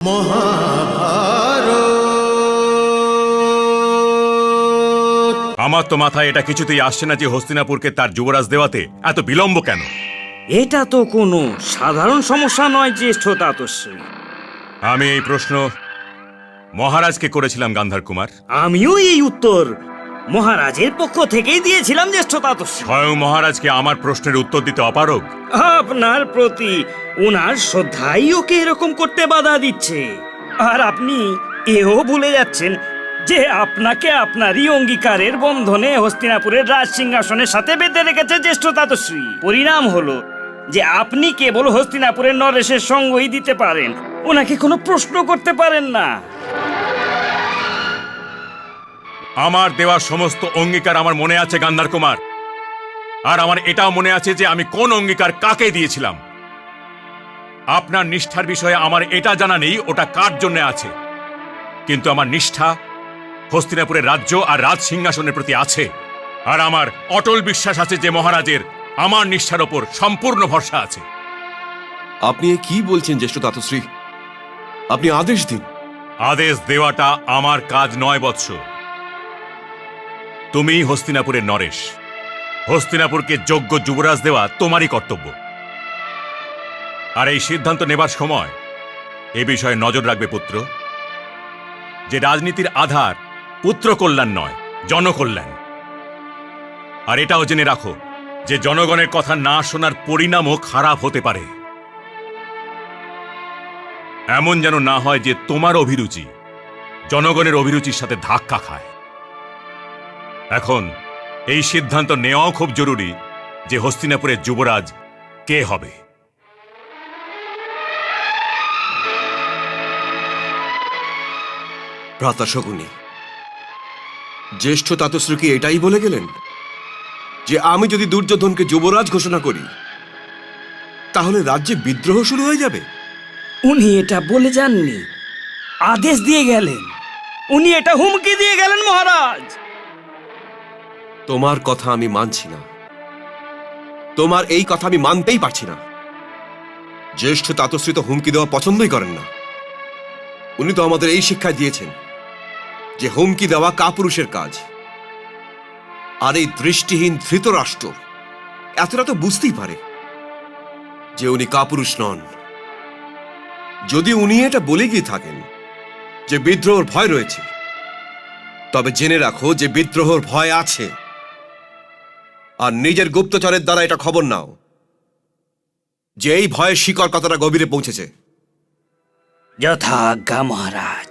আমার তো মাথায় এটা কিছুতেই আসছে না যে হস্তিনাপুরকে তার যুবরাজ দেওয়াতে এত বিলম্ব কেন। এটা তো কোনো সাধারণ সমস্যা নয় জ্যেষ্ঠ তাতস্বী। আমি এই প্রশ্ন মহারাজকে করেছিলাম গান্ধার কুমার। আমিও এই উত্তর মহারাজের পক্ষ থেকেই দিয়েছিলাম জ্যেষ্ঠ তাতস্বী। স্বয়ং মহারাজকে আমার প্রশ্নের উত্তর দিতে অপারগ। আপনার প্রতি ওনার শ্রদ্ধাই ওকে এরকম করতে বাধা দিচ্ছে। আর আপনি এও ভুলে যাচ্ছেন যে আপনাকে আপনারই অঙ্গীকারের বন্ধনে হস্তিনাপুরের রাজ সিংহাসনের সাথে বেঁধে রেখেছে জ্যেষ্ঠ তাতস্বী। পরিণাম হলো যে আপনি কেবল হস্তিনাপুরের নরেশের সঙ্গই দিতে পারেন, ওনাকে কোনো প্রশ্ন করতে পারেন না। আমার দেওয়া সমস্ত অঙ্গীকার আমার মনে আছে গান্ধার কুমার, আর আমার এটাও মনে আছে যে আমি কোন অঙ্গীকার কাকে দিয়েছিলাম। আপনার নিষ্ঠার বিষয়ে আমার এটা জানা নেই ওটা কার জন্য আছে, কিন্তু আমার নিষ্ঠা হস্তিনাপুরের রাজ্য আর রাজ সিংহাসনের প্রতি আছে। আর আমার অটল বিশ্বাস আছে যে মহারাজের আমার নিষ্ঠার ওপর সম্পূর্ণ ভরসা আছে। আপনি কি বলছেন জ্যেষ্ঠ তাতশ্রী? আপনি আদেশ দিন। আদেশ দেওয়াটা আমার কাজ নয় বৎস। তুমি হস্তিনাপুরের নরেশ, হস্তিনাপুরকে যোগ্য যুবরাজ দেওয়া তোমারই কর্তব্য। আর এই সিদ্ধান্ত নেবার সময় এ বিষয়ে নজর রাখবে পুত্র, যে রাজনীতির আধার পুত্র কল্যাণ নয়, জনকল্যাণ। আর এটাও জেনে রাখো যে জনগণের কথা না শোনার পরিণামও খারাপ হতে পারে। এমন যেন না হয় যে তোমার অভিরুচি জনগণের অভিরুচির সাথে ধাক্কা খায়। এখন এই সিদ্ধান্ত নেওয়াও খুব জরুরি যে হস্তিনাপুরের যুবরাজ কে হবে। ভ্রাতা শকুনি, জ্যেষ্ঠ তাতশ্রী কি এটাই বলে গেলেন যে আমি যদি দুর্যোধনকে যুবরাজ ঘোষণা করি তাহলে রাজ্যে বিদ্রোহ শুরু হয়ে যাবে? উনি এটা বলে যাননি, আদেশ দিয়ে গেলেন। উনি এটা হুমকি দিয়ে গেলেন মহারাজ। তোমার কথা আমি মানছি না, তোমার এই কথা আমি মানতেই পারছি না। জ্যেষ্ঠ তাতশ্রী তো হুমকি দেওয়া পছন্দই করেন না। উনি তো আমাদের এই শিক্ষা দিয়েছেন যে হুমকি দেওয়া কাপুরুষের কাজ। আর এই দৃষ্টিহীন ধৃতরাষ্ট্র এতটা তো বুঝতেই পারে যে উনি কাপুরুষ নন। যদি উনি এটা বলে গিয়ে থাকেন যে বিদ্রোহর ভয় রয়েছে, তবে জেনে রাখো যে বিদ্রোহর ভয় আছে। আর নিজের গুপ্তচরের দ্বারা এটা খবর নাও যে এই ভয়ের শিকড় কতটা গভীরে পৌঁছেছে। যথাজ্ঞা মহারাজ।